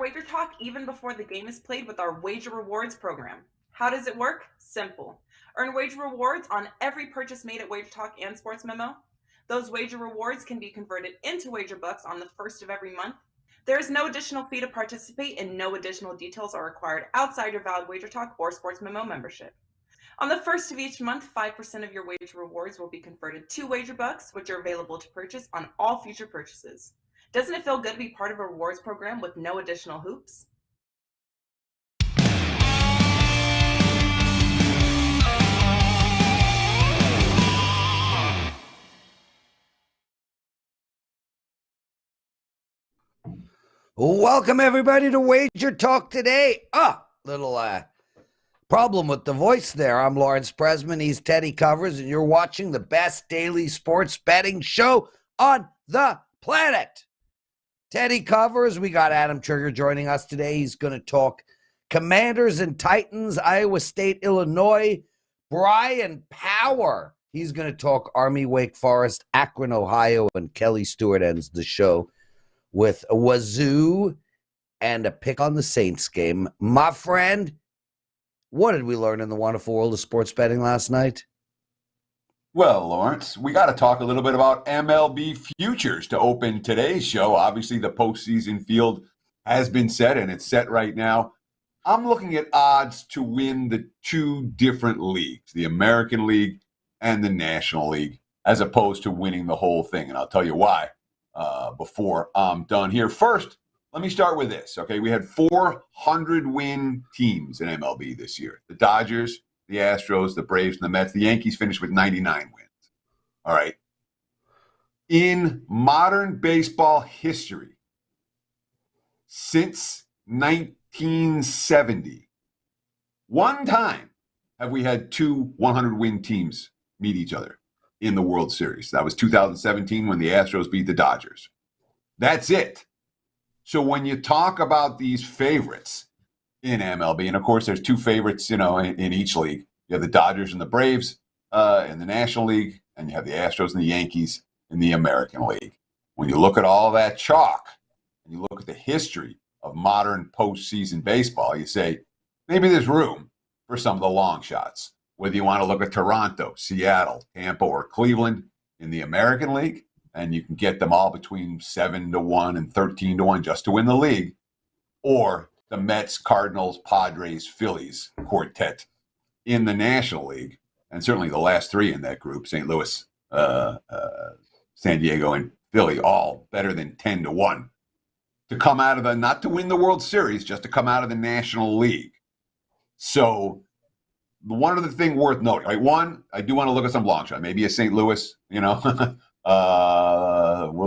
WagerTalk even before the game is played with our Wager Rewards program. How does it work? Simple. Earn Wager Rewards on every purchase made at WagerTalk and Sports Memo. Those Wager Rewards can be converted into Wager Bucks on the first of every month. There is no additional fee to participate, and no additional details are required outside your valid WagerTalk or Sports Memo membership. On the first of each month, 5% of your Wager Rewards will be converted to Wager Bucks, which are available to purchase on all future purchases. Doesn't it feel good to be part of a rewards program with no additional hoops? Welcome, everybody, to WagerTalk Today. Little problem with the voice there. I'm Lawrence Presman. He's Teddy Covers, and you're watching the best daily sports betting show on the planet. Teddy Covers. We got Adam Trigger joining us today. He's going to talk Commanders and Titans, Iowa State, Illinois. Bryan Power. He's going to talk Army, Wake Forest, Akron, Ohio, and Kelly Stewart ends the show with a wazoo and a pick on the Saints game. My friend, what did we learn in the wonderful world of sports betting last night? Well, Lawrence, we got to talk a little bit about MLB futures to open today's show. Obviously, the postseason field has been set, and it's set right now. I'm looking at odds to win the two different leagues, the American League and the National League, as opposed to winning the whole thing, and I'll tell you why before I'm done here. First, let me start with this, okay? We had 400-win teams in MLB this year. The Dodgers, the Astros, the Braves, and the Mets. The Yankees finished with 99 wins. All right. In modern baseball history, since 1970, one time have we had two 100-win teams meet each other in the World Series. That was 2017 when the Astros beat the Dodgers. That's it. So when you talk about these favorites in MLB, and of course there's two favorites, in each league. You have the Dodgers and the Braves in the National League, and you have the Astros and the Yankees in the American League. When you look at all that chalk, and you look at the history of modern postseason baseball, you say, maybe there's room for some of the long shots. Whether you want to look at Toronto, Seattle, Tampa, or Cleveland in the American League, and you can get them all between 7-1 and 13-1 just to win the league, or the Mets, Cardinals, Padres, Phillies quartet in the National League, and certainly the last three in that group, St. Louis, San Diego, and Philly, all better than 10-1 to come out of not to win the World Series, just to come out of the National League. So one other thing worth noting, right? One, I do want to look at some long shot. Maybe a St. Louis, will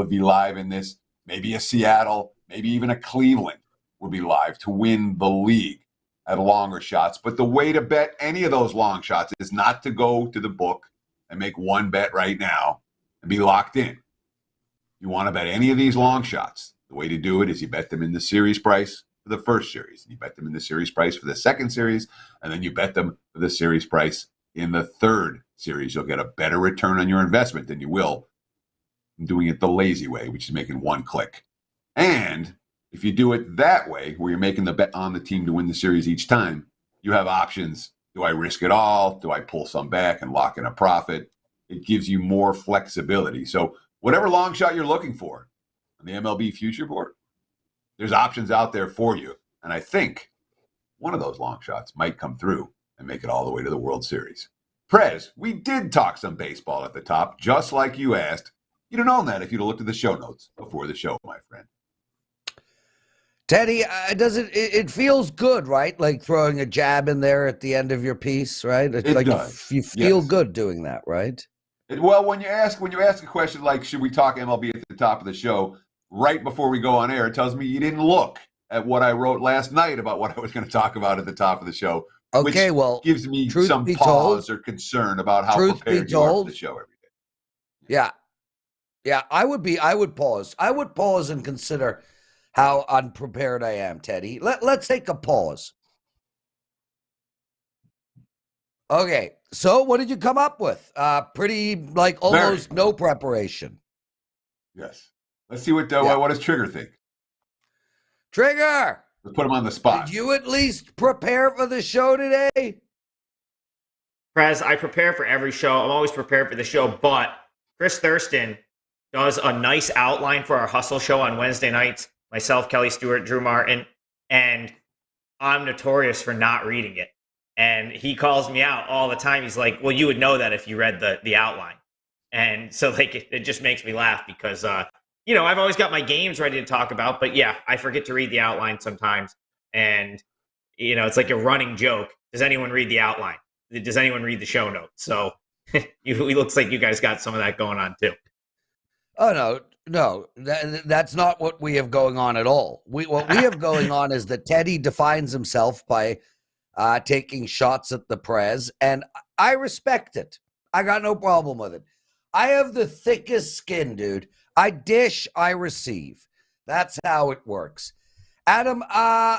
be live in this. Maybe a Seattle, maybe even a Cleveland will be live to win the league at longer shots. But the way to bet any of those long shots is not to go to the book and make one bet right now and be locked in. You want to bet any of these long shots. The way to do it is you bet them in the series price for the first series, and you bet them in the series price for the second series, and then you bet them for the series price in the third series. You'll get a better return on your investment than you will doing it the lazy way, which is making one click. And if you do it that way, where you're making the bet on the team to win the series each time, you have options. Do I risk it all? Do I pull some back and lock in a profit? It gives you more flexibility. So whatever long shot you're looking for on the MLB future board, there's options out there for you. And I think one of those long shots might come through and make it all the way to the World Series. Prez, we did talk some baseball at the top, just like you asked. You'd have known that if you'd have looked at the show notes before the show, my friend. Teddy, it feels good, right? Like throwing a jab in there at the end of your piece, right? It's it like does. You feel good doing that, right? Well, when you ask a question like, should we talk MLB at the top of the show, right before we go on air, it tells me you didn't look at what I wrote last night about what I was going to talk about at the top of the show. Okay, which well, gives me some pause or concern about how prepared you are for the show every day. Yeah, I would pause. I would pause and consider how unprepared I am, Teddy. Let's take a pause. Okay, so what did you come up with? Pretty, like, almost no preparation. Yes. Let's see what does Trigger think. Trigger! Let's put him on the spot. Did you at least prepare for the show today? Prez, I prepare for every show. I'm always prepared for the show, but Chris Thurston does a nice outline for our hustle show on Wednesday nights. Myself, Kelly Stewart, Drew Martin, and I'm notorious for not reading it. And he calls me out all the time. He's like, well, you would know that if you read the outline. And so like it just makes me laugh because, I've always got my games ready to talk about. But, yeah, I forget to read the outline sometimes. And, it's like a running joke. Does anyone read the outline? Does anyone read the show notes? So it looks like you guys got some of that going on, too. Oh, no, that's not what we have going on at all. What we have going on is that Teddy defines himself by taking shots at the Prez, and I respect it. I got no problem with it. I have the thickest skin, dude. I dish, I receive. That's how it works. Adam,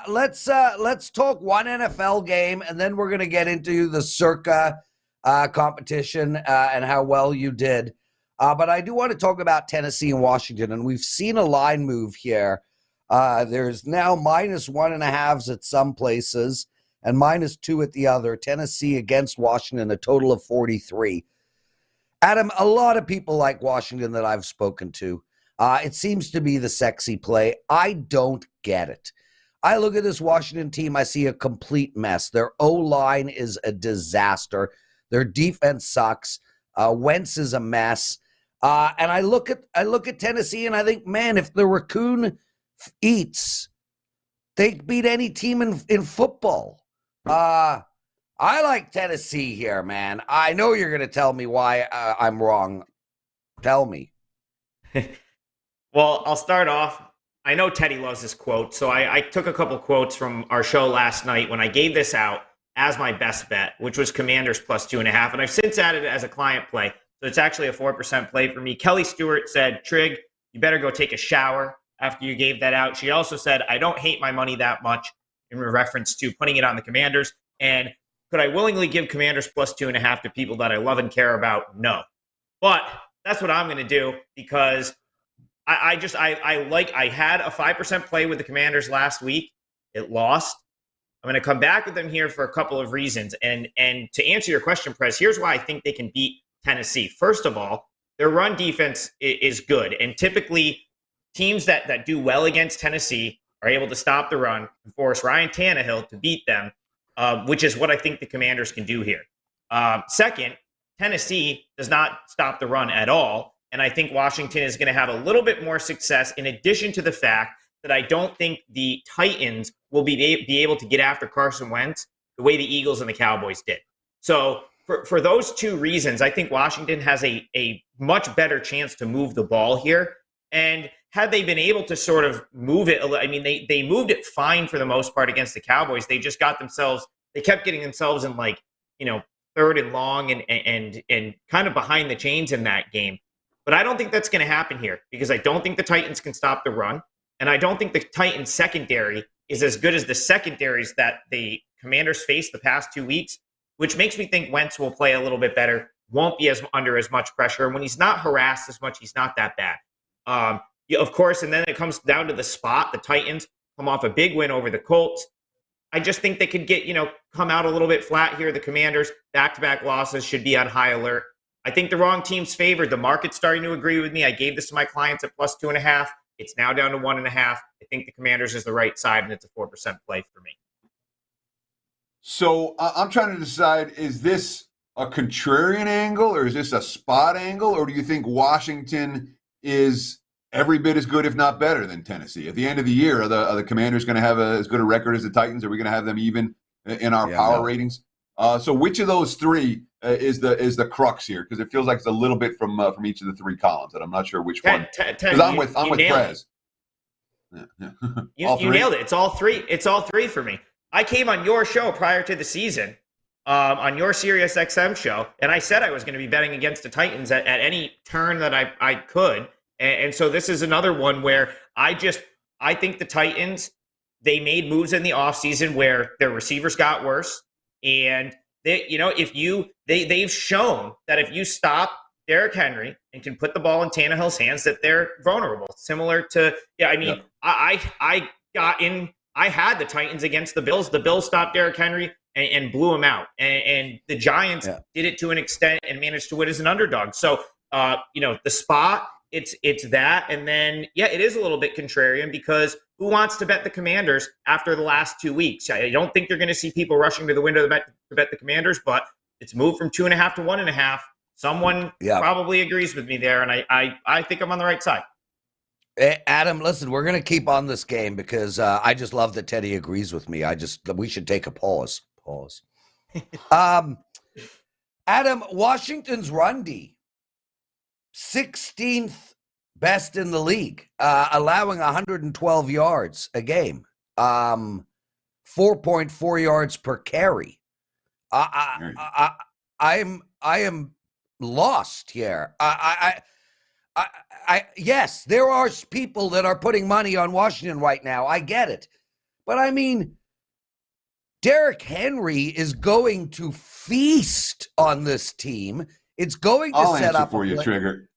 let's talk one NFL game, and then we're gonna get into the Circa competition and how well you did. But I do want to talk about Tennessee and Washington, and we've seen a line move here. There's now -1.5s at some places and -2 at the other. Tennessee against Washington, a total of 43. Adam, a lot of people like Washington that I've spoken to. It seems to be the sexy play. I don't get it. I look at this Washington team, I see a complete mess. Their O-line is a disaster. Their defense sucks. Wentz is a mess. And I look at Tennessee and I think, man, if the raccoon eats, they beat any team in football. I like Tennessee here, man. I know you're going to tell me why I'm wrong. Tell me. Well, I'll start off. I know Teddy loves this quote, so I took a couple quotes from our show last night when I gave this out as my best bet, which was Commanders +2.5. And I've since added it as a client play. So it's actually a 4% play for me. Kelly Stewart said, Trig, you better go take a shower after you gave that out. She also said, I don't hate my money that much in reference to putting it on the Commanders. And could I willingly give Commanders +2.5 to people that I love and care about? No. But that's what I'm going to do because I had a 5% play with the Commanders last week. It lost. I'm going to come back with them here for a couple of reasons. And to answer your question, Prez, here's why I think they can beat Tennessee. First of all, their run defense is good. And typically teams that do well against Tennessee are able to stop the run and force Ryan Tannehill to beat them, which is what I think the Commanders can do here. Second, Tennessee does not stop the run at all. And I think Washington is going to have a little bit more success in addition to the fact that I don't think the Titans will be able to get after Carson Wentz the way the Eagles and the Cowboys did. So for those two reasons, I think Washington has a much better chance to move the ball here. And had they been able to sort of move it, I mean, they moved it fine for the most part against the Cowboys. They just got themselves, they kept getting themselves in third and long and kind of behind the chains in that game. But I don't think that's going to happen here because I don't think the Titans can stop the run. And I don't think the Titans secondary is as good as the secondaries that the Commanders faced the past 2 weeks, which makes me think Wentz will play a little bit better, won't be under as much pressure. And when he's not harassed as much, he's not that bad. Of course, and then it comes down to the spot. The Titans come off a big win over the Colts. I just think they could come out a little bit flat here. The Commanders, back-to-back losses, should be on high alert. I think the wrong team's favored. The market's starting to agree with me. I gave this to my clients at +2.5. It's now down to 1.5. I think the Commanders is the right side, and it's a 4% play for me. So I'm trying to decide, is this a contrarian angle or is this a spot angle? Or do you think Washington is every bit as good, if not better, than Tennessee? At the end of the year, are the Commanders going to have as good a record as the Titans? Are we going to have them even in our power ratings? So which of those three is the crux here? Because it feels like it's a little bit from each of the three columns, and I'm not sure which one. Because I'm with Prez. You nailed it. It's all three. It's all three for me. I came on your show prior to the season, on your Sirius XM show, and I said I was going to be betting against the Titans at any turn that I could. And so this is another one where I think the Titans, they made moves in the offseason where their receivers got worse. And they've shown that if you stop Derrick Henry and can put the ball in Tannehill's hands, that they're vulnerable. Similar to, I got in I had the Titans against the Bills. The Bills stopped Derrick Henry and blew him out. And the Giants did it to an extent and managed to win as an underdog. So, the spot, it's that. And then, it is a little bit contrarian because who wants to bet the Commanders after the last 2 weeks? I don't think you're going to see people rushing to the window to bet the Commanders, but it's moved from 2.5 to 1.5. Someone probably agrees with me there, and I think I'm on the right side. Adam, listen, we're going to keep on this game because I just love that Teddy agrees with me. We should take a pause. Adam, Washington's run D, 16th best in the league, allowing 112 yards a game, 4.4 yards per carry. I am lost here. Yes, there are people that are putting money on Washington right now. I get it. But I mean, Derrick Henry is going to feast on this team. It's going to set up for you, Trigger.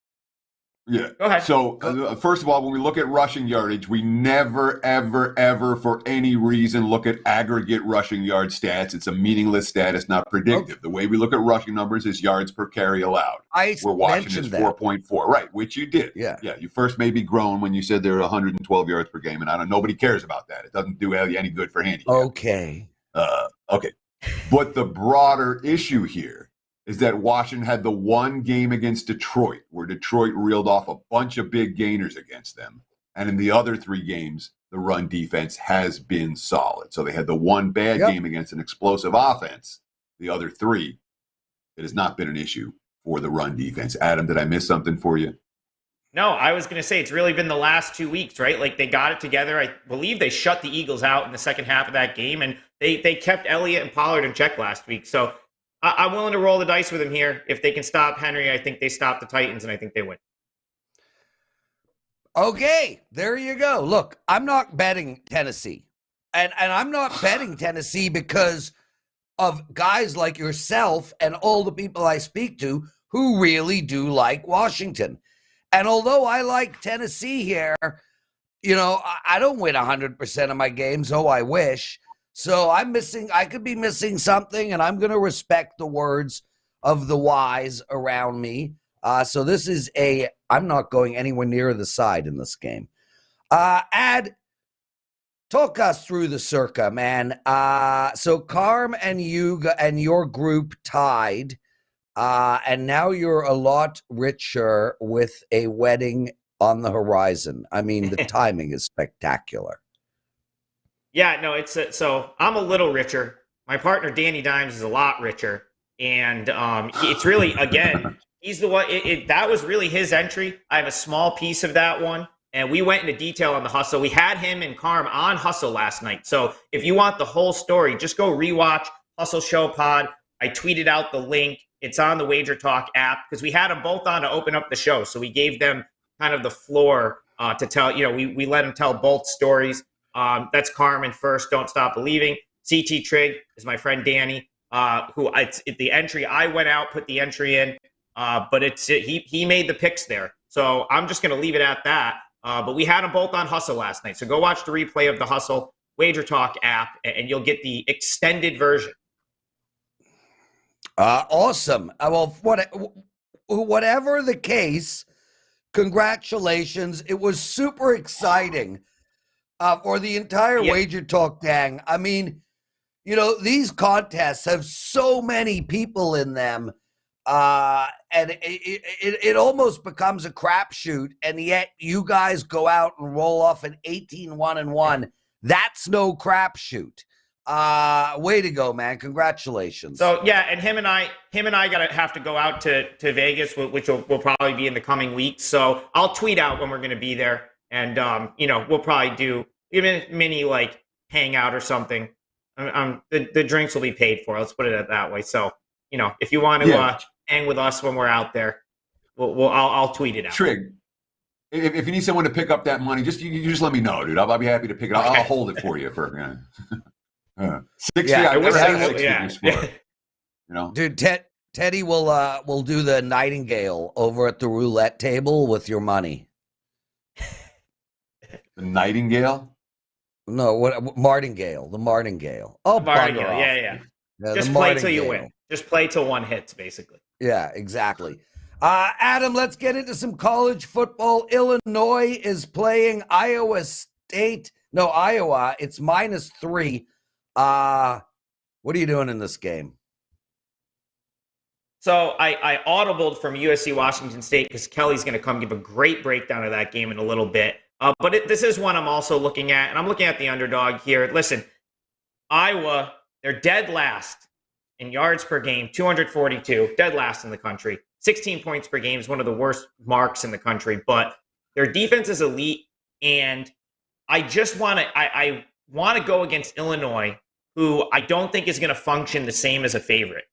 Yeah. Go ahead. So, first of all, when we look at rushing yardage, we never, ever, ever, for any reason, look at aggregate rushing yard stats. It's a meaningless stat. It's not predictive. Okay. The way we look at rushing numbers is yards per carry allowed. Where Washington is 4.4. Right, which you did. Yeah. You first made me groan when you said there are 112 yards per game, and nobody cares about that. It doesn't do any good for handicap. Okay. Okay. But the broader issue here is that Washington had the one game against Detroit where Detroit reeled off a bunch of big gainers against them. And in the other 3 games, the run defense has been solid. So they had the one bad game against an explosive offense. The other 3, it has not been an issue for the run defense. Adam, did I miss something for you? No, I was going to say it's really been the last 2 weeks, right? Like they got it together. I believe they shut the Eagles out in the second half of that game, and they kept Elliott and Pollard in check last week. So I'm willing to roll the dice with him here. If they can stop Henry, I think they stop the Titans, and I think they win. Okay, there you go. Look, I'm not betting Tennessee. And I'm not betting Tennessee because of guys like yourself and all the people I speak to who really do like Washington. And although I like Tennessee here, I don't win 100% of my games. Oh, I wish. So I could be missing something, and I'm going to respect the words of the wise around me. So this is I'm not going anywhere near the side in this game. Talk us through the circa, man. So Carm and you and your group tied, and now you're a lot richer with a wedding on the horizon. I mean, the timing is spectacular. Yeah, no, so I'm a little richer. My partner, Danny Dimes, is a lot richer. And it's really, again, he's the one, that was really his entry. I have a small piece of that one. And we went into detail on the hustle. We had him and Carm on Hustle last night. So if you want the whole story, just go rewatch Hustle Show Pod. I tweeted out the link. It's on the WagerTalk app because we had them both on to open up the show. So we gave them kind of the floor to tell, we let them tell both stories. That's Carmen first. Don't Stop Believing. CT Trig is my friend Danny, who it's the entry. I went out, put the entry in, but he made the picks there. So I'm just going to leave it at that. But we had them both on Hustle last night. So go watch the replay of the Hustle WagerTalk app, and you'll get the extended version. Awesome. Well, whatever the case, congratulations. It was super exciting. For the entire WagerTalk gang. I mean, these contests have so many people in them, and it almost becomes a crapshoot, and yet you guys go out and roll off an 18-1-1. That's no crapshoot. Way to go, man. Congratulations. So, and him and I have to go out to Vegas, which will probably be in the coming weeks. So I'll tweet out when we're going to be there. And, we'll probably do even a mini hangout or something. The drinks will be paid for. Let's put it that way. So, if you want to hang with us when we're out there, I'll tweet it out. Trig, if you need someone to pick up that money, you just let me know, dude. I'll be happy to pick it up. I'll hold it for you for 60. I never had 60 before. Dude, Teddy will do the Nightingale over at the roulette table with your money. The Nightingale? No, what Martingale, the Martingale. Oh, Martingale, bugger off. yeah. Just play till you win. Just play till one hits, basically. Yeah, exactly. Adam, let's get into some college football. Illinois is playing Iowa State. No, Iowa. It's -3. What are you doing in this game? So I audibled from USC Washington State because Kelly's going to come give a great breakdown of that game in a little bit. But this is one I'm also looking at, and I'm looking at the underdog here. Listen, Iowa, they're dead last in yards per game, 242, dead last in the country. 16 points per game is one of the worst marks in the country, but their defense is elite, and I just want to I want to go against Illinois, who I don't think is going to function the same as a favorite.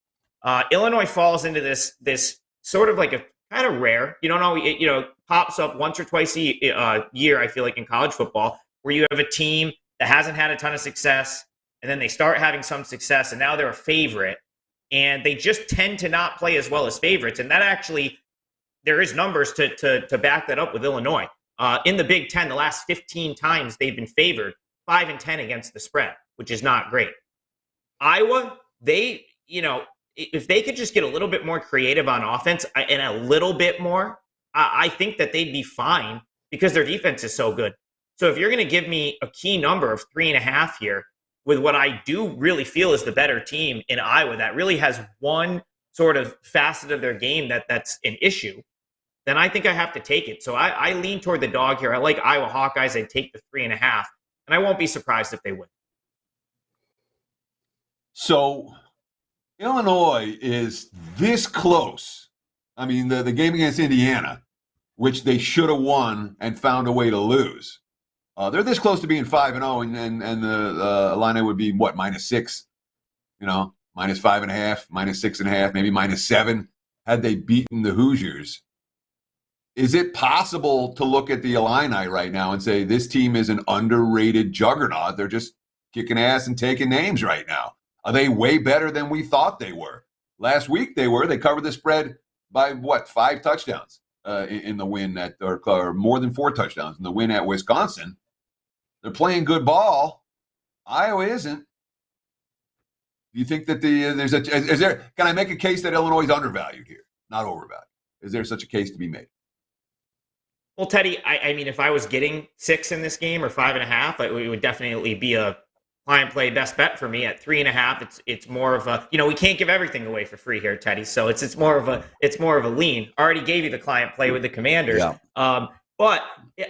Illinois falls into this sort of like a kind of rare, you don't know, it pops up once or twice a year, I feel like, in college football, where you have a team that hasn't had a ton of success, and then they start having some success, and now they're a favorite, and they just tend to not play as well as favorites. And that actually, there is numbers to back that up with Illinois. In the Big Ten, the last 15 times they've been favored, 5-10 against the spread, which is not great. Iowa, if they could just get a little bit more creative on offense and a little bit more, I think that they'd be fine because their defense is so good. So if you're going to give me a key number of 3.5 here with what I do really feel is the better team in Iowa that really has one sort of facet of their game that's an issue, then I think I have to take it. So I lean toward the dog here. I like Iowa Hawkeyes. I'd take the 3.5, and I won't be surprised if they win. So Illinois is this close. I mean, the game against Indiana, which they should have won and found a way to lose. They're this close to being 5-0, and the line would be what, -6, -5.5, -6.5, maybe -7 had they beaten the Hoosiers. Is it possible to look at the Illini right now and say this team is an underrated juggernaut? They're just kicking ass and taking names right now. Are they way better than we thought they were? Last week they were. They covered the spread by, 5 touchdowns in the win or more than 4 touchdowns in the win at Wisconsin. They're playing good ball. Iowa isn't. Do you think that can I make a case that Illinois is undervalued here, not overvalued? Is there such a case to be made? Well, Teddy, I mean, if I was getting 6 in this game or 5.5, it would definitely be a client play best bet for me. At 3.5. It's more of a, we can't give everything away for free here, Teddy. So it's more of a lean. I already gave you the client play with the Commanders. Yeah. But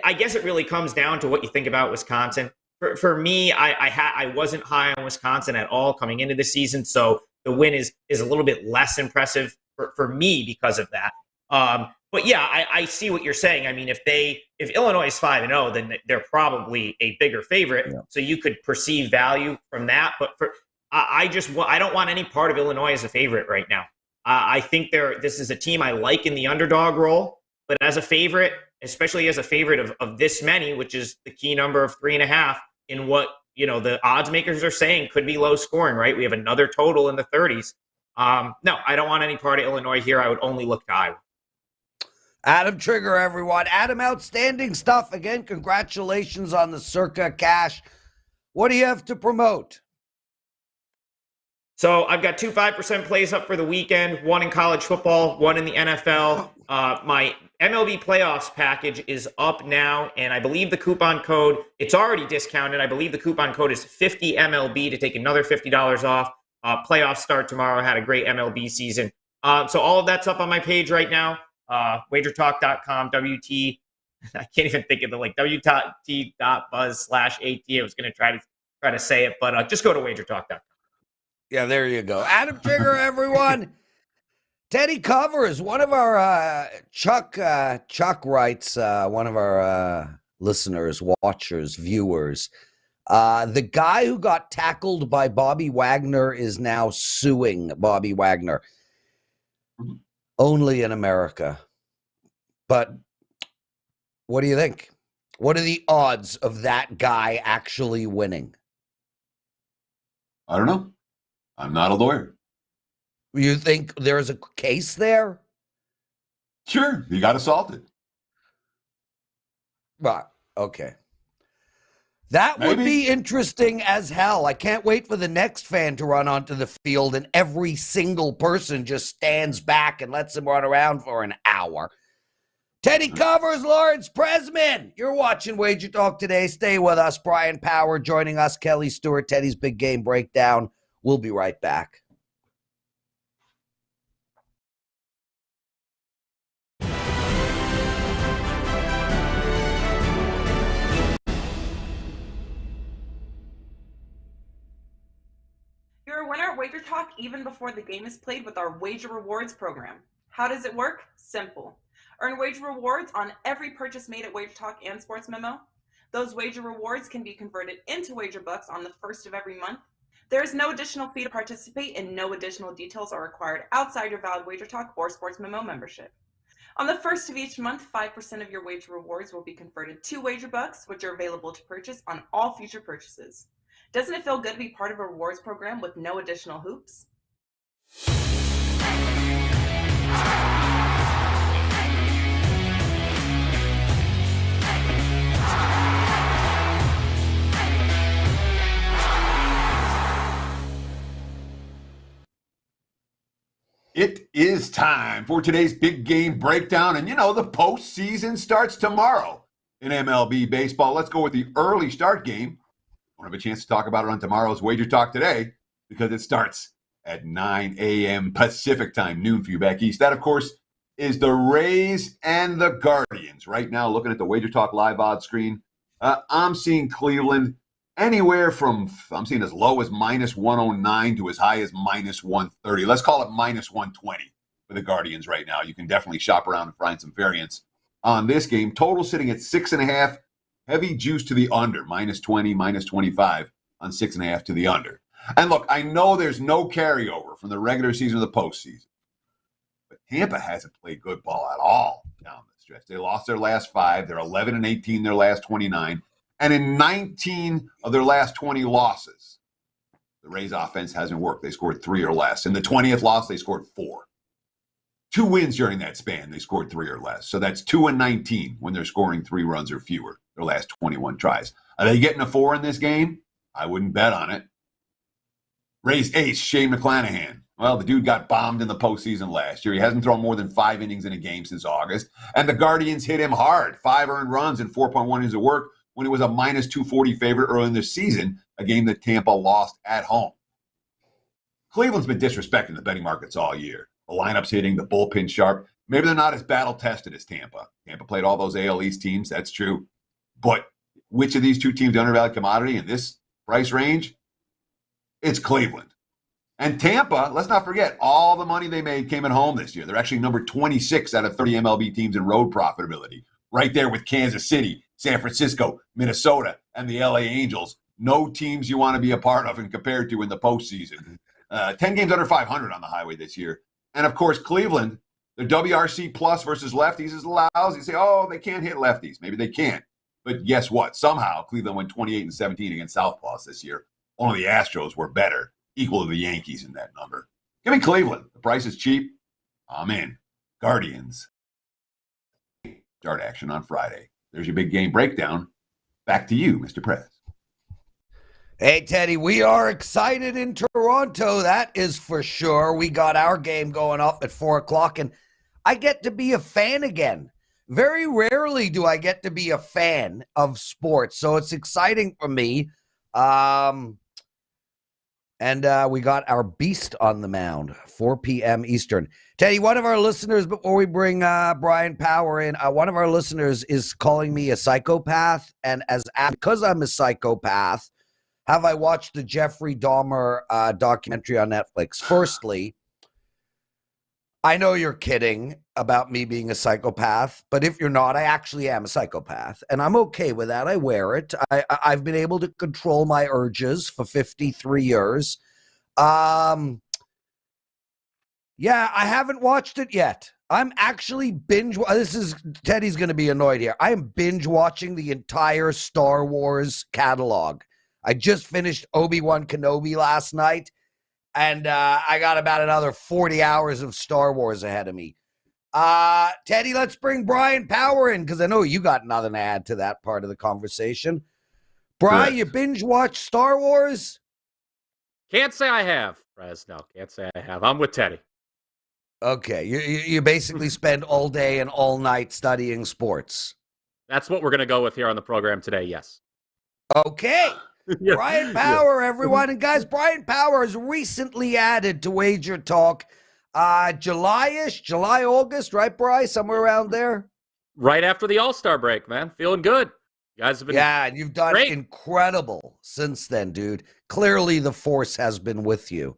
I guess it really comes down to what you think about Wisconsin. For me, I wasn't high on Wisconsin at all coming into the season, so the win is a little bit less impressive for me because of that. But yeah, I see what you're saying. I mean, if Illinois is 5-0, then they're probably a bigger favorite. Yeah. So you could perceive value from that. But I don't want any part of Illinois as a favorite right now. I think this is a team I like in the underdog role, but as a favorite, especially as a favorite of this many, which is the key number of 3.5, in what the odds makers are saying could be low scoring. Right? We have another total in the 30s. No, I don't want any part of Illinois here. I would only look to Iowa. Adam Trigger, everyone. Adam, outstanding stuff. Again, congratulations on the Circa cash. What do you have to promote? So I've got 2 5% plays up for the weekend, one in college football, one in the NFL. My MLB playoffs package is up now, and I believe the coupon code, it's already discounted. I believe the coupon code is 50MLB to take another $50 off. Playoffs start tomorrow. I had a great MLB season. So all of that's up on my page right now. WagerTalk.com, WT. I can't even think of the WT.buzz/AT. I was going to try to say it, but just go to WagerTalk.com. Yeah, there you go. Adam Trigger, everyone. Teddy covers one of our Chuck writes, one of our listeners, watchers, viewers. The guy who got tackled by Bobby Wagner is now suing Bobby Wagner. Only in America. But what do you think? What are the odds of that guy actually winning? I don't know. I'm not a lawyer. You think there's a case there? Sure. He got assaulted. Right. Okay. That would Maybe. be interesting as hell. I can't wait for the next fan to run onto the field and every single person just stands back and lets him run around for an hour. Teddy covers, Lawrence Presman. You're watching Wager Talk Today. Stay with us. Bryan Power joining us. Kelly Stewart, Teddy's Big Game Breakdown. We'll be right back. You're a winner at WagerTalk even before the game is played with our Wager Rewards program. How does it work? Simple. Earn wager rewards on every purchase made at WagerTalk and Sports Memo. Those wager rewards can be converted into wager bucks on the first of every month. There is no additional fee to participate, and no additional details are required outside your valid WagerTalk or Sports Memo membership. On the first of each month, 5% of your wager rewards will be converted to wager bucks, which are available to purchase on all future purchases. Doesn't it feel good to be part of a rewards program with no additional hoops? It is time for today's big game breakdown. And, the postseason starts tomorrow in MLB baseball. Let's go with the early start game. I won't have a chance to talk about it on tomorrow's Wager Talk Today because it starts at 9 a.m. Pacific time, noon for you back east. That, of course, is the Rays and the Guardians. Right now, looking at the Wager Talk live odds screen, I'm seeing Cleveland anywhere from, I'm seeing as low as minus 109 to as high as minus 130. Let's call it minus 120 for the Guardians right now. You can definitely shop around and find some variance on this game. Total sitting at 6.5. Heavy juice to the under, minus 20, minus 25 on 6.5 to the under. And look, I know there's no carryover from the regular season to the postseason, but Tampa hasn't played good ball at all down the stretch. They lost their last 5. They're 11-18 their last 29. And in 19 of their last 20 losses, the Rays offense hasn't worked. They scored 3 or less. In the 20th loss, they scored 4. 2 wins during that span, they scored 3 or less. So that's 2-19 when they're scoring 3 runs or fewer, their last 21 tries. Are they getting a 4 in this game? I wouldn't bet on it. Rays ace, Shane McClanahan. Well, the dude got bombed in the postseason last year. He hasn't thrown more than 5 innings in a game since August. And the Guardians hit him hard. 5 earned runs and 4.1 innings of work when it was a minus 240 favorite early in the season, a game that Tampa lost at home. Cleveland's been disrespecting the betting markets all year. The lineup's hitting, the bullpen sharp. Maybe they're not as battle-tested as Tampa. Tampa played all those AL East teams, that's true. But which of these 2 teams undervalued commodity in this price range? It's Cleveland. And Tampa, let's not forget, all the money they made came at home this year. They're actually number 26 out of 30 MLB teams in road profitability. Right there with Kansas City, San Francisco, Minnesota, and the LA Angels. No teams you want to be a part of and compared to in the postseason. 10 games under 500 on the highway this year. And, of course, Cleveland, their WRC plus versus lefties is lousy. You say, oh, they can't hit lefties. Maybe they can't. But guess what? Somehow Cleveland went 28-17 against Southpaws this year. Only the Astros were better, equal to the Yankees in that number. Give me Cleveland. The price is cheap. I'm in. Guardians. Start action on Friday. There's your big game breakdown. Back to you, Mr. Prez. Hey, Teddy, we are excited in Toronto. That is for sure. We got our game going off at 4 o'clock, and I get to be a fan again. Very rarely do I get to be a fan of sports, so it's exciting for me. And we got our beast on the mound, 4 p.m. Eastern. Teddy, one of our listeners, before we bring Bryan Power in, one of our listeners is calling me a psychopath, and because I'm a psychopath, have I watched the Jeffrey Dahmer documentary on Netflix? Firstly, I know you're kidding about me being a psychopath, but if you're not, I actually am a psychopath, and I'm okay with that. I wear it. I've been able to control my urges for 53 years. Yeah, I haven't watched it yet. I'm actually Teddy's going to be annoyed here. I am binge watching the entire Star Wars catalog. I just finished Obi-Wan Kenobi last night, and I got about another 40 hours of Star Wars ahead of me. Teddy, let's bring Bryan Power in, because I know you got nothing to add to that part of the conversation. Bri, Correct. you binge watch Star Wars? Can't say I have, Prez. No, can't say I have. I'm with Teddy. Okay, you basically spend all day and all night studying sports. That's what we're going to go with here on the program today, yes. Okay. Yeah. Brian Power, everyone. And guys, Brian Power has recently added to Wager Talk July-ish, July, August, right, Bri? Somewhere around there? Right after the All-Star break, man. Feeling good. You guys have been and you've done great. Incredible since then, dude. Clearly the force has been with you.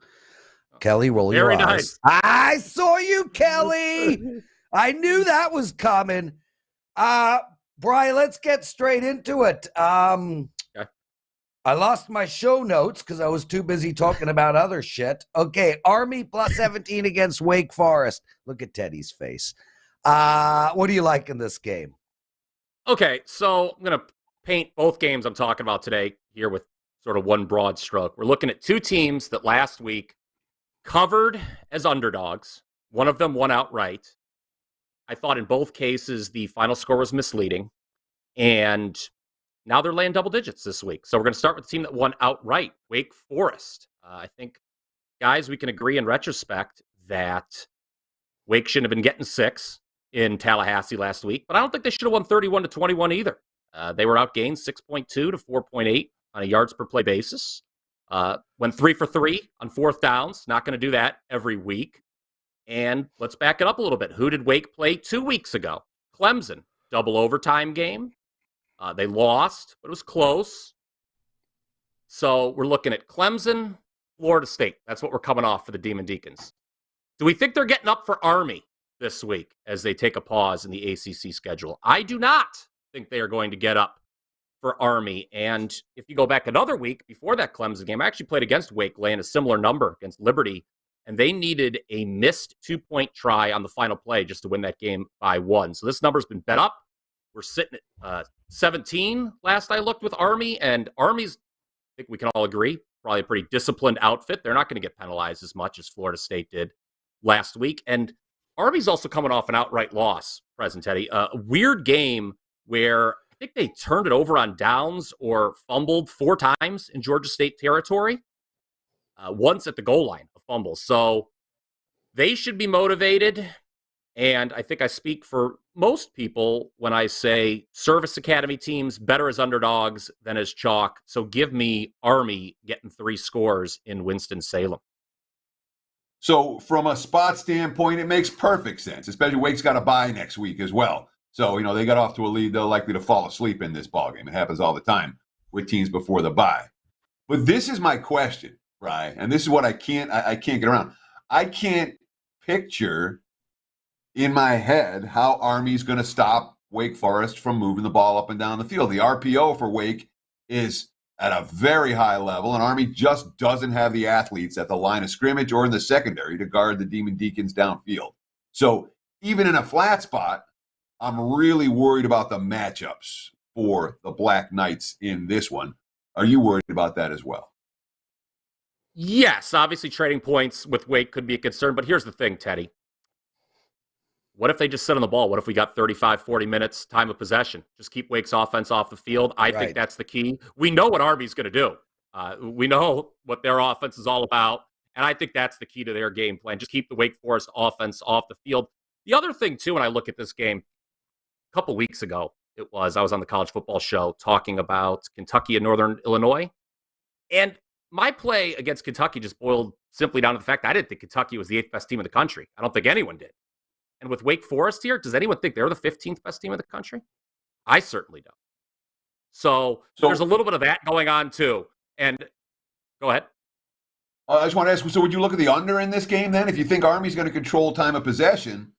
Kelly, roll Very your eyes. nice. I saw you, Kelly. I knew that was coming. Brian, let's get straight into it. Okay. I lost my show notes because I was too busy talking about other shit. Okay, Army plus 17 against Wake Forest. Look at Teddy's face. What do you like in this game? Okay, so I'm going to paint both games I'm talking about today here with sort of one broad stroke. We're looking at two teams that last week covered as underdogs. One of them won outright. I thought in both cases the final score was misleading, and now they're laying double digits this week. So we're going to start with the team that won outright, Wake Forest. I think, guys, we can agree in retrospect that Wake shouldn't have been getting 6 in Tallahassee last week, but I don't think they should have won 31-21 either. They were outgained 6.2 to 4.8 on a yards per play basis. Went 3 for 3 on fourth downs. Not going to do that every week. And let's back it up a little bit. Who did Wake play 2 weeks ago? Clemson. Double overtime game. They lost, but it was close. So we're looking at Clemson, Florida State. That's what we're coming off for the Demon Deacons. Do we think they're getting up for Army this week as they take a pause in the ACC schedule? I do not think they are going to get up for Army. And if you go back another week before that Clemson game, I actually played against Wake, laying a similar number against Liberty, and they needed a missed 2-point try on the final play just to win that game by 1. So this number's been bet up. We're sitting at 17 last I looked with Army, and Army's, I think we can all agree, probably a pretty disciplined outfit. They're not going to get penalized as much as Florida State did last week. And Army's also coming off an outright loss, Prez and Teddy. A weird game where I think they turned it over on downs or fumbled 4 times in Georgia State territory. Once at the goal line, a fumble. So they should be motivated. And I think I speak for most people when I say service academy teams better as underdogs than as chalk. So give me Army getting 3 scores in Winston-Salem. So from a spot standpoint, it makes perfect sense, especially Wake's got a bye next week as well. So, they got off to a lead. They're likely to fall asleep in this ballgame. It happens all the time with teams before the bye. But this is my question, Brian, and this is what I can't get around. I can't picture in my head how Army's going to stop Wake Forest from moving the ball up and down the field. The RPO for Wake is at a very high level, and Army just doesn't have the athletes at the line of scrimmage or in the secondary to guard the Demon Deacons downfield. So even in a flat spot, I'm really worried about the matchups for the Black Knights in this one. Are you worried about that as well? Yes, obviously trading points with Wake could be a concern, but here's the thing, Teddy. What if they just sit on the ball? What if we got 35, 40 minutes time of possession? Just keep Wake's offense off the field. I think that's the key. We know what Army's going to do. We know what their offense is all about, and I think that's the key to their game plan. Just keep the Wake Forest offense off the field. The other thing, too, when I look at this game, a couple weeks ago, I was on the college football show talking about Kentucky and Northern Illinois, and my play against Kentucky just boiled simply down to the fact I didn't think Kentucky was the 8th best team in the country. I don't think anyone did. And with Wake Forest here, does anyone think they're the 15th best team in the country? I certainly don't. So there's a little bit of that going on, too. And go ahead. I just want to ask, so would you look at the under in this game then? If you think Army's going to control time of possession,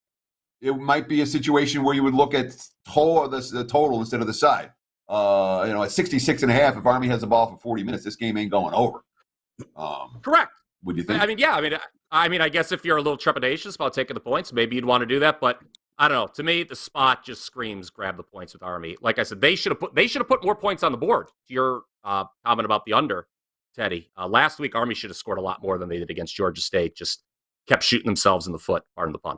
it might be a situation where you would look at the total instead of the side. At 66.5, if Army has the ball for 40 minutes, this game ain't going over. Correct. Would you think? I guess if you're a little trepidatious about taking the points, maybe you'd want to do that. But I don't know. To me, the spot just screams grab the points with Army. Like I said, they should have put more points on the board. To your comment about the under, Teddy, last week Army should have scored a lot more than they did against Georgia State. Just kept shooting themselves in the foot. Pardon the pun.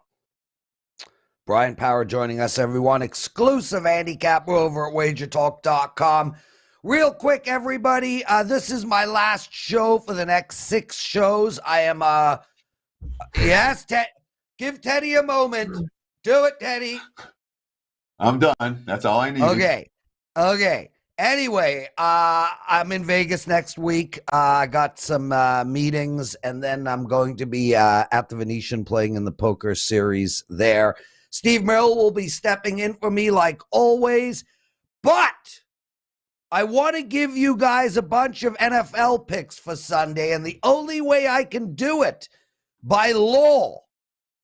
Brian Power joining us, everyone. Exclusive handicapper over at WagerTalk.com. Real quick, everybody. This is my last show for the next 6 shows. I am, yes, give Teddy a moment. Do it, Teddy. I'm done. That's all I needed. Okay. Anyway, I'm in Vegas next week. I got some meetings, and then I'm going to be at the Venetian playing in the poker series there. Steve Merrill will be stepping in for me like always, but I want to give you guys a bunch of NFL picks for Sunday, and the only way I can do it by law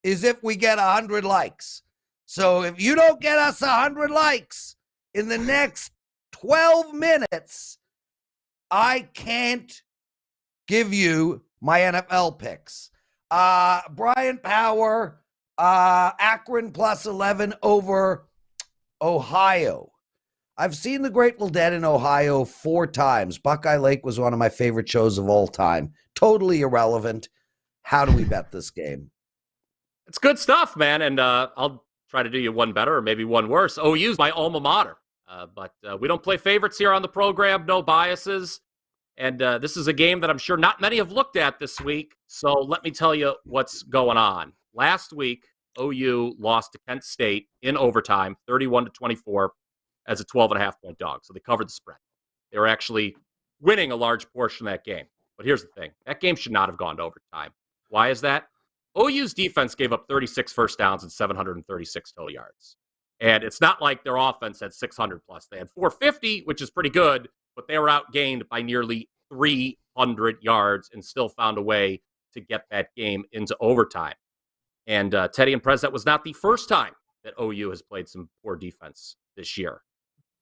is if we get 100 likes. So if you don't get us 100 likes in the next 12 minutes, I can't give you my NFL picks. Bryan Power, Akron plus 11 over Ohio. I've seen the Grateful Dead in Ohio 4 times. Buckeye Lake was one of my favorite shows of all time. Totally irrelevant. How do we bet this game? It's good stuff, man. And I'll try to do you one better or maybe one worse. OU's my alma mater. But we don't play favorites here on the program. No biases. And this is a game that I'm sure not many have looked at this week. So let me tell you what's going on. Last week, OU lost to Kent State in overtime, 31-24. As a 12.5-point dog. So they covered the spread. They were actually winning a large portion of that game. But here's the thing. That game should not have gone to overtime. Why is that? OU's defense gave up 36 first downs and 736 total yards. And it's not like their offense had 600 plus. They had 450, which is pretty good, but they were outgained by nearly 300 yards and still found a way to get that game into overtime. And Teddy and Prez, that was not the first time that OU has played some poor defense this year.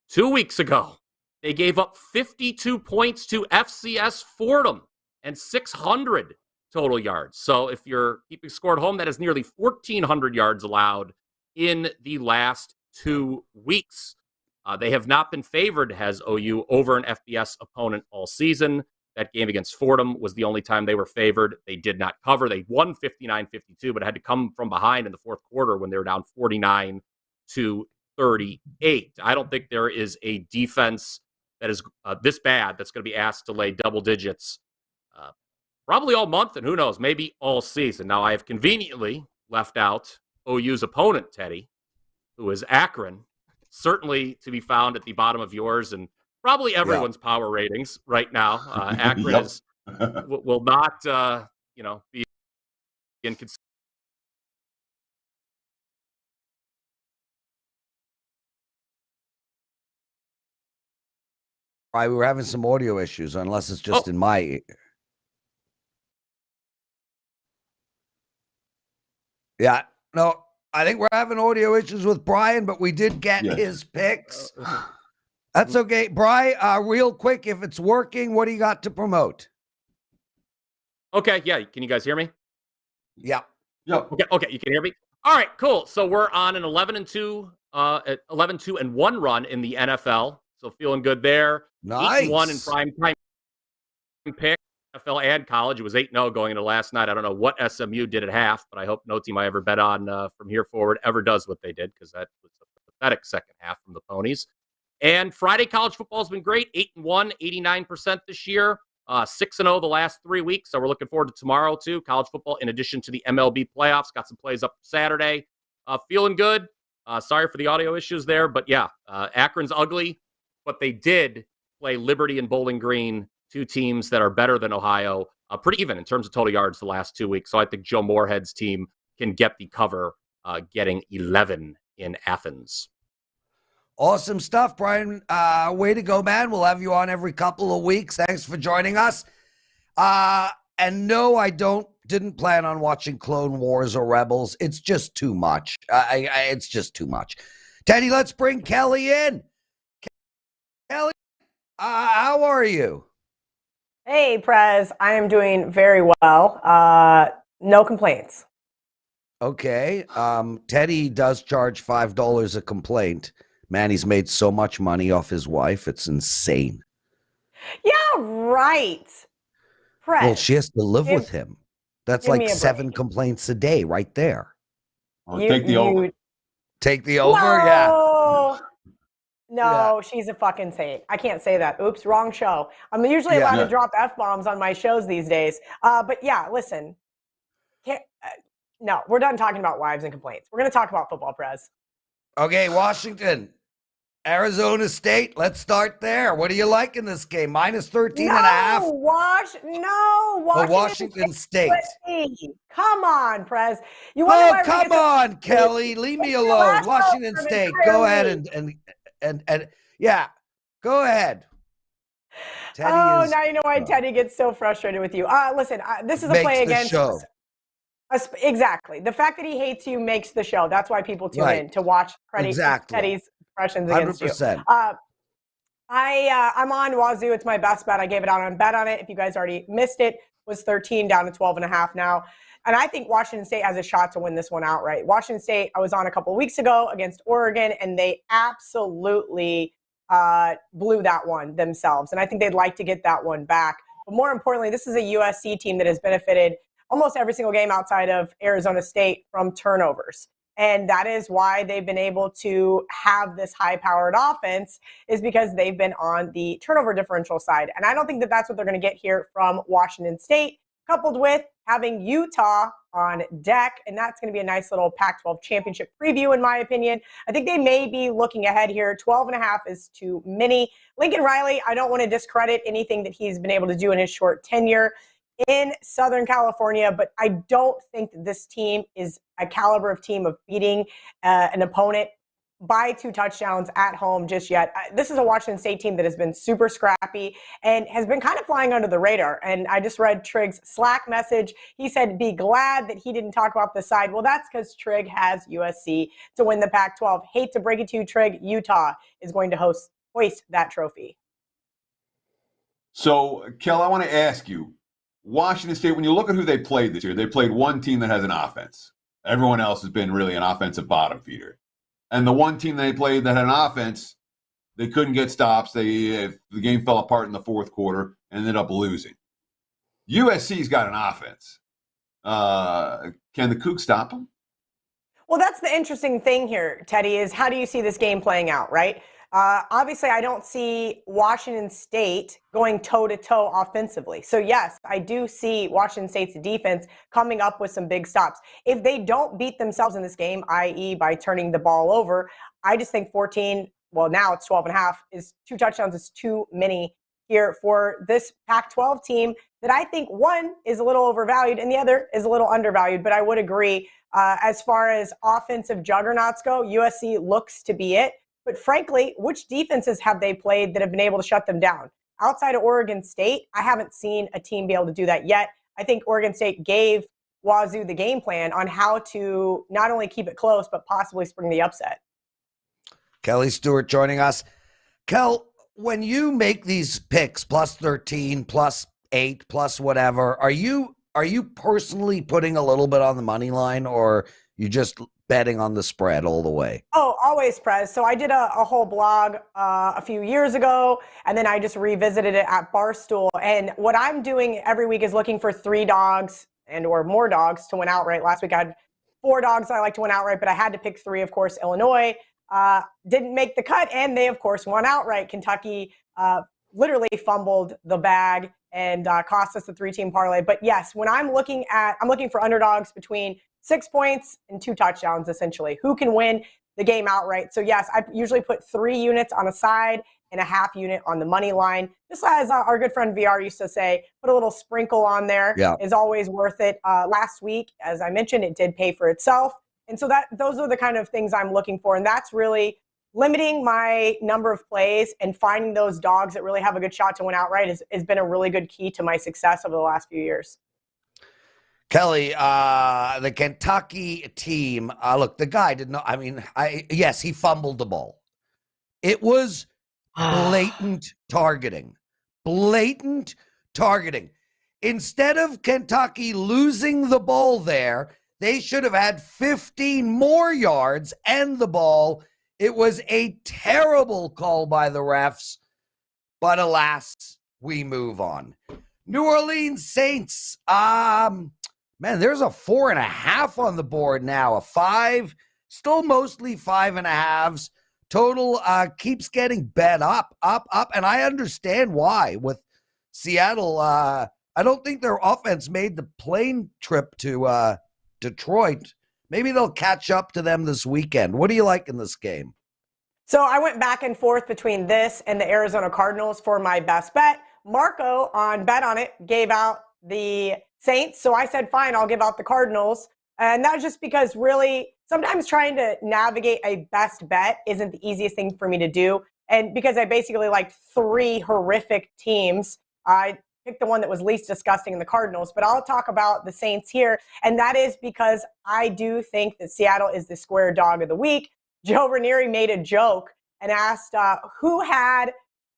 2 weeks ago, they gave up 52 points to FCS Fordham and 600 total yards. So if you're keeping score at home, that is nearly 1,400 yards allowed in the last 2 weeks. They have not been favored, has OU, over an FBS opponent all season. That game against Fordham was the only time they were favored. They did not cover. They won 59-52, but had to come from behind in the fourth quarter when they were down 49-38. I don't think there is a defense that is this bad that's going to be asked to lay double digits probably all month, and who knows, maybe all season. Now, I have conveniently left out OU's opponent, Teddy, who is Akron, certainly to be found at the bottom of yours and probably everyone's power ratings right now. Akron is, will not, be in consideration. We were having some audio issues, unless it's just in my. Yeah, no, I think we're having audio issues with Brian, but we did get his picks. That's okay. Brian, real quick, if it's working, what do you got to promote? Okay, yeah. Can you guys hear me? Yeah. Yep. Okay, you can hear me? All right, cool. So we're on an 11-2 and 1 run in the NFL. So feeling good there. Nice. 8-1 in prime time pick, NFL and college. It was 8-0 going into last night. I don't know what SMU did at half, but I hope no team I ever bet on from here forward ever does what they did, because that was a pathetic second half from the Ponies. And Friday college football has been great. 8-1, 89% this year. 6-0 the last 3 weeks. So we're looking forward to tomorrow too. College football, in addition to the MLB playoffs, got some plays up Saturday. Feeling good. Sorry for the audio issues there, but yeah, Akron's ugly, but they did play Liberty and Bowling Green, 2 teams that are better than Ohio, pretty even in terms of total yards the last 2 weeks. So I think Joe Moorhead's team can get the cover, getting 11 in Athens. Awesome stuff, Brian. Way to go, man. We'll have you on every couple of weeks. Thanks for joining us. And no, I didn't plan on watching Clone Wars or Rebels. It's just too much. It's just too much. Teddy, let's bring Kelly in. Kelly, how are you? Hey, Prez. I am doing very well. No complaints. Okay. Teddy does charge $5 a complaint. Man, he's made so much money off his wife. It's insane. Yeah, right. Prez, well, she has to live with him. That's like 7 complaints a day right there. Take the over. Take the over? No. Yeah. No, she's a fucking saint. I can't say that. Oops, wrong show. I'm usually allowed to drop F-bombs on my shows these days. But yeah, listen. No, we're done talking about wives and complaints. We're going to talk about football, Prez. Okay, Washington, Arizona State. Let's start there. What do you like in this game? Minus 13 and a half. Washington State. Come on, Prez. Come on, Kelly. Leave me alone. Washington State. Go ahead and yeah, go ahead. Teddy now you know why Teddy gets so frustrated with you. Listen, this is a play against show. Exactly. The fact that he hates you makes the show. That's why people tune in to watch Teddy's impressions against 100%. You. I'm on Wazoo. It's my best bet. I gave it out on bet on it. If you guys already missed it, was 13 down to 12.5 now. And I think Washington State has a shot to win this one outright. Washington State, I was on a couple of weeks ago against Oregon, and they absolutely blew that one themselves. And I think they'd like to get that one back. But more importantly, this is a USC team that has benefited almost every single game outside of Arizona State from turnovers. And that is why they've been able to have this high-powered offense, is because they've been on the turnover differential side. And I don't think that that's what they're going to get here from Washington State, coupled with having Utah on deck. And that's going to be a nice little Pac-12 championship preview, in my opinion. I think they may be looking ahead here. 12.5 is too many. Lincoln Riley, I don't want to discredit anything that he's been able to do in his short tenure in Southern California, but I don't think this team is a caliber of team of beating an opponent by 2 touchdowns at home just yet. This is a Washington State team that has been super scrappy and has been kind of flying under the radar. And I just read Trig's Slack message. He said, be glad that he didn't talk about the side. Well, that's because Trig has USC to win the Pac-12. Hate to break it to you, Trig. Utah is going to hoist that trophy. So, Kel, I want to ask you, Washington State, when you look at who they played this year, they played one team that has an offense. Everyone else has been really an offensive bottom feeder. And the one team they played that had an offense, they couldn't get stops. The game fell apart in the fourth quarter and ended up losing. USC's got an offense. Can the Cougs stop them? Well, that's the interesting thing here, Teddy, is how do you see this game playing out, right? Obviously, I don't see Washington State going toe-to-toe offensively. So, yes, I do see Washington State's defense coming up with some big stops. If they don't beat themselves in this game, i.e. by turning the ball over, I just think 14, well, now it's 12.5, is 2 touchdowns is too many here for this Pac-12 team that I think, one, is a little overvalued and the other is a little undervalued. But I would agree, as far as offensive juggernauts go, USC looks to be it. But frankly, which defenses have they played that have been able to shut them down? Outside of Oregon State, I haven't seen a team be able to do that yet. I think Oregon State gave Wazoo the game plan on how to not only keep it close, but possibly spring the upset. Kelly Stewart joining us. Kel, when you make these picks, plus 13, plus 8, plus whatever, are you personally putting a little bit on the money line, or you just betting on the spread all the way? Oh, always, Prez. So I did a whole blog a few years ago, and then I just revisited it at Barstool. And what I'm doing every week is looking for 3 dogs and or more dogs to win outright. Last week I had 4 dogs I like to win outright, but I had to pick 3, of course. Illinois didn't make the cut, and they, of course, won outright. Kentucky literally fumbled the bag and cost us the 3-team parlay. But yes, when I'm looking for underdogs between 6 points and 2 touchdowns, essentially. Who can win the game outright? So, yes, I usually put 3 units on a side and a half unit on the money line. Just as our good friend VR used to say, put a little sprinkle on there is always worth it. Last week, as I mentioned, it did pay for itself. And so those are the kind of things I'm looking for. And that's really limiting my number of plays and finding those dogs that really have a good shot to win outright has been a really good key to my success over the last few years. Kelly, the Kentucky team, look, the guy did not, yes, he fumbled the ball. It was blatant targeting. Instead of Kentucky losing the ball there, they should have had 15 more yards and the ball. It was a terrible call by the refs, but alas, we move on. New Orleans Saints, man, there's a 4.5 on the board now, a 5, still mostly 5.5s. total keeps getting bet up. And I understand why. With Seattle, I don't think their offense made the plane trip to Detroit. Maybe they'll catch up to them this weekend. What do you like in this game? So I went back and forth between this and the Arizona Cardinals for my best bet. Marco on Bet On It gave out the Saints. So I said, fine, I'll give out the Cardinals. And that's just because really sometimes trying to navigate a best bet isn't the easiest thing for me to do. And because I basically like 3 horrific teams, I picked the one that was least disgusting in the Cardinals. But I'll talk about the Saints here. And that is because I do think that Seattle is the square dog of the week. Joe Ranieri made a joke and asked who had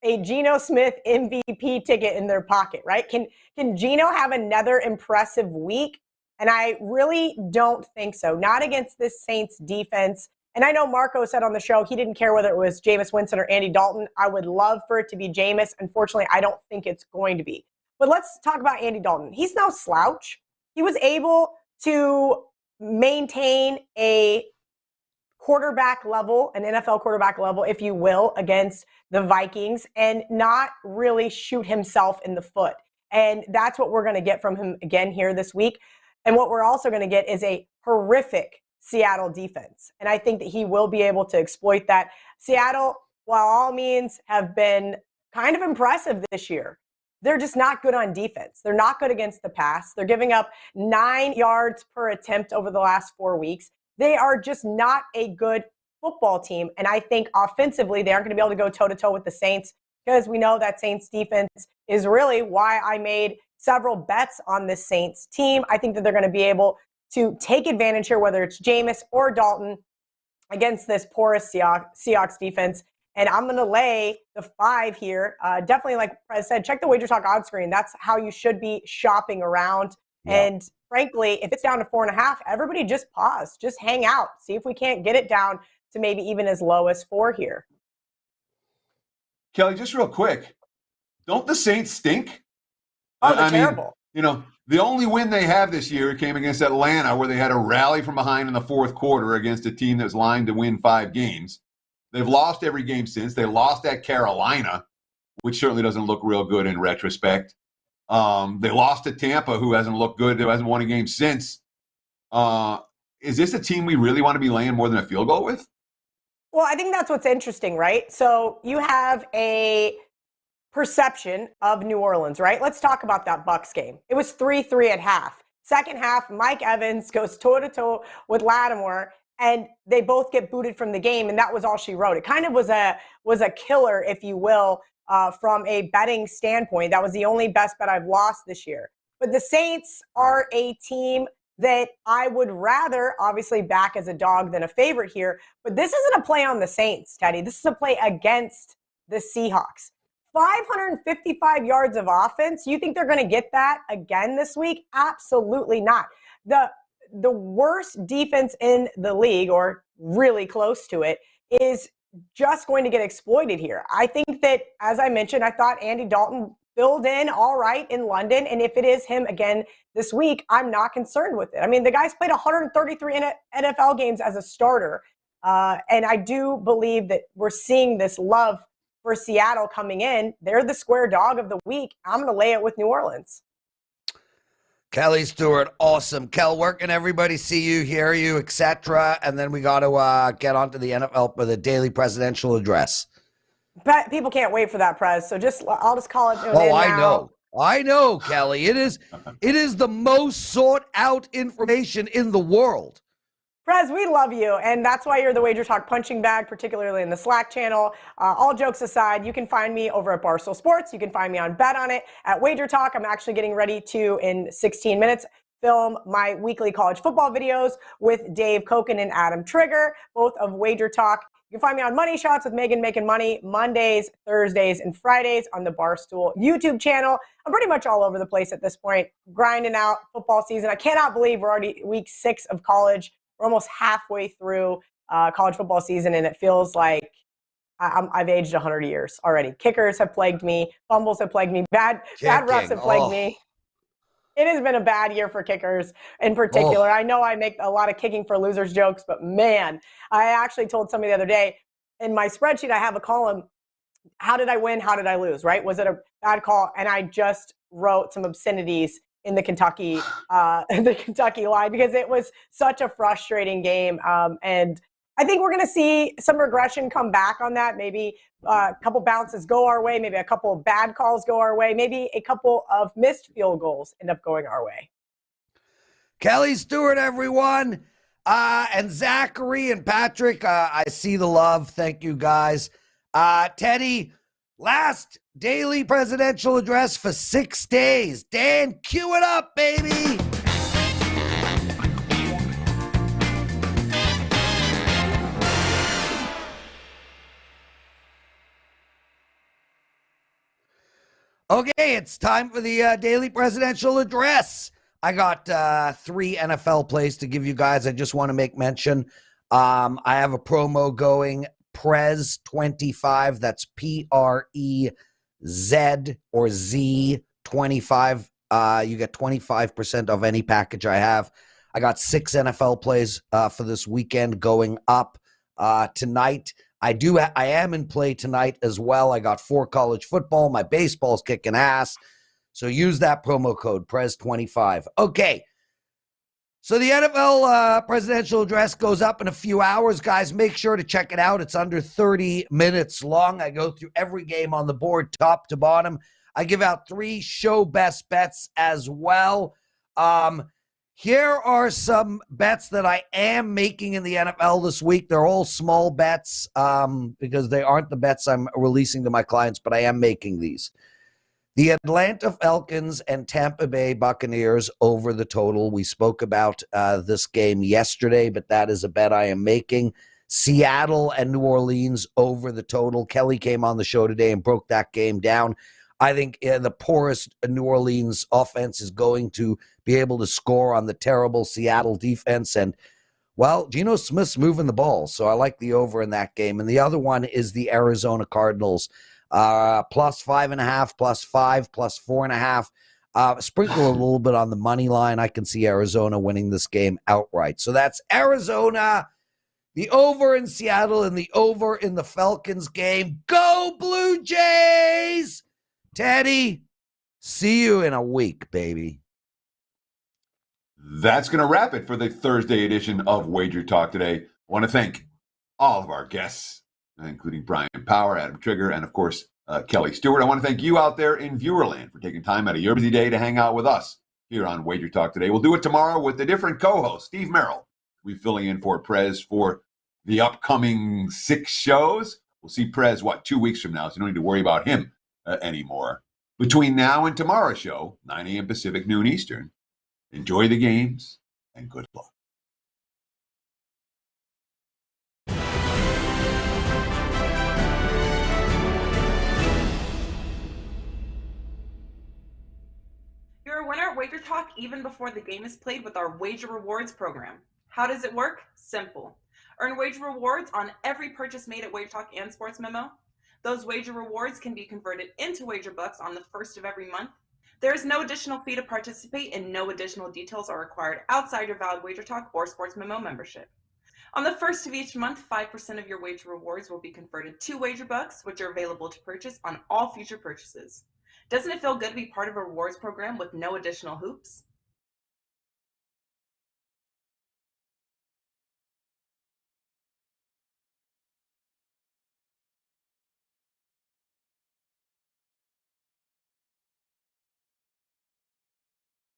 a Geno Smith MVP ticket in their pocket, right? Can Geno have another impressive week? And I really don't think so. Not against this Saints defense. And I know Marco said on the show he didn't care whether it was Jameis Winston or Andy Dalton. I would love for it to be Jameis. Unfortunately, I don't think it's going to be. But let's talk about Andy Dalton. He's no slouch. He was able to maintain a quarterback level, an NFL quarterback level, if you will, against the Vikings and not really shoot himself in the foot. And that's what we're going to get from him again here this week. And what we're also going to get is a horrific Seattle defense. And I think that he will be able to exploit that. Seattle, while all means have been kind of impressive this year, they're just not good on defense. They're not good against the pass. They're giving up 9 yards per attempt over the last 4 weeks. They are just not a good football team. And I think offensively, they aren't going to be able to go toe-to-toe with the Saints because we know that Saints defense is really why I made several bets on this Saints team. I think that they're going to be able to take advantage here, whether it's Jameis or Dalton, against this porous Seahawks defense. And I'm going to lay the 5 here. Definitely, like Prez said, check the WagerTalk odds screen. That's how you should be shopping around. Yeah. And frankly, if it's down to 4.5, everybody just pause. Just hang out. See if we can't get it down to maybe even as low as 4 here. Kelly, just real quick. Don't the Saints stink? Oh, they're terrible. The only win they have this year came against Atlanta, where they had a rally from behind in the fourth quarter against a team that's lined to win 5 games. They've lost every game since. They lost at Carolina, which certainly doesn't look real good in retrospect. They lost to Tampa, who hasn't looked good, who hasn't won a game since. Is this a team we really want to be laying more than a field goal with? Well, I think that's what's interesting, right? So you have a perception of New Orleans, right? Let's talk about that Bucs game. It was 3-3 at half. Second half, Mike Evans goes toe-to-toe with Lattimore, and they both get booted from the game, and that was all she wrote. It kind of was a killer, if you will, from a betting standpoint. That was the only best bet I've lost this year. But the Saints are a team that I would rather obviously back as a dog than a favorite here. But this isn't a play on the Saints, Teddy. This is a play against the Seahawks. 555 yards of offense. You think they're going to get that again this week? Absolutely not. The worst defense in the league, or really close to it, is just going to get exploited here. I think that, as I mentioned, I thought Andy Dalton filled in all right in London. And if it is him again this week, I'm not concerned with it. I mean, the guy's played 133 NFL games as a starter. And I do believe that we're seeing this love for Seattle coming in. They're the square dog of the week. I'm going to lay it with New Orleans. Kelly Stewart, awesome. Kel, where can everybody see you, hear you, etc.? And then we got to get onto the NFL for the daily presidential address. But people can't wait for that, Prez. So I'll just call it. I know, Kelly. It is the most sought out information in the world. Prez, we love you, and that's why you're the WagerTalk punching bag, particularly in the Slack channel. All jokes aside, you can find me over at Barstool Sports. You can find me on Bet On It at WagerTalk. I'm actually getting ready to, in 16 minutes, film my weekly college football videos with Dave Koken and Adam Trigger, both of WagerTalk. You can find me on Money Shots with Megan Making Money Mondays, Thursdays, and Fridays on the Barstool YouTube channel. I'm pretty much all over the place at this point, grinding out football season. I cannot believe we're already week 6 of college. We're almost halfway through college football season, and it feels like I've aged 100 years already. Kickers have plagued me. Fumbles have plagued me. Bad refs have plagued me. It has been a bad year for kickers in particular. I know I make a lot of kicking for losers jokes, but man, I actually told somebody the other day, in my spreadsheet, I have a column. How did I win? How did I lose? Right? Was it a bad call? And I just wrote some obscenities in the Kentucky line because it was such a frustrating game. And I think we're going to see some regression come back on that. Maybe a couple bounces go our way. Maybe a couple of bad calls go our way. Maybe a couple of missed field goals end up going our way. Kelly Stewart, everyone. And Zachary and Patrick, I see the love. Thank you, guys. Teddy, last daily presidential address for 6 days. Dan, cue it up, baby. Okay, it's time for the daily presidential address. I got 3 NFL plays to give you guys. I just want to make mention. I have a promo going, Prez 25. That's Prez or Z 25. You get 25% of any package I have. I got 6 NFL plays for this weekend going up tonight. I am in play tonight as well. I got 4 college football. My baseball's kicking ass. So use that promo code, Prez25. Okay. So the NFL presidential address goes up in a few hours. Guys, make sure to check it out. It's under 30 minutes long. I go through every game on the board, top to bottom. I give out 3 show best bets as well. Here are some bets that I am making in the NFL this week. They're all small bets because they aren't the bets I'm releasing to my clients, but I am making these. The Atlanta Falcons and Tampa Bay Buccaneers over the total. We spoke about this game yesterday, but that is a bet I am making. Seattle and New Orleans over the total. Kelly came on the show today and broke that game down. I think the poorest New Orleans offense is going to be able to score on the terrible Seattle defense. And, well, Geno Smith's moving the ball, so I like the over in that game. And the other one is the Arizona Cardinals. Plus 5.5, plus 5, plus 4.5. Sprinkle a little bit on the money line. I can see Arizona winning this game outright. So that's Arizona, the over in Seattle, and the over in the Falcons game. Go Blue Jays! Teddy, see you in a week, baby. That's going to wrap it for the Thursday edition of Wager Talk Today. I want to thank all of our guests, including Bryan Power, Adam Trigger, and, of course, Kelly Stewart. I want to thank you out there in Viewerland for taking time out of your busy day to hang out with us here on Wager Talk Today. We'll do it tomorrow with a different co-host, Steve Merrill. We'll be filling in for Prez for the upcoming 6 shows. We'll see Prez, 2 weeks from now, so you don't need to worry about him anymore. Between now and tomorrow's show, 9 a.m. Pacific, noon Eastern, enjoy the games and good luck. You're a winner at WagerTalk even before the game is played with our Wager Rewards program. How does it work? Simple. Earn Wager Rewards on every purchase made at WagerTalk and Sports Memo. Those Wager Rewards can be converted into Wager Bucks on the first of every month. There is no additional fee to participate, and no additional details are required outside your valid WagerTalk or Sports Memo membership. On the first of each month, 5% of your Wager Rewards will be converted to Wager Bucks, which are available to purchase on all future purchases. Doesn't it feel good to be part of a rewards program with no additional hoops?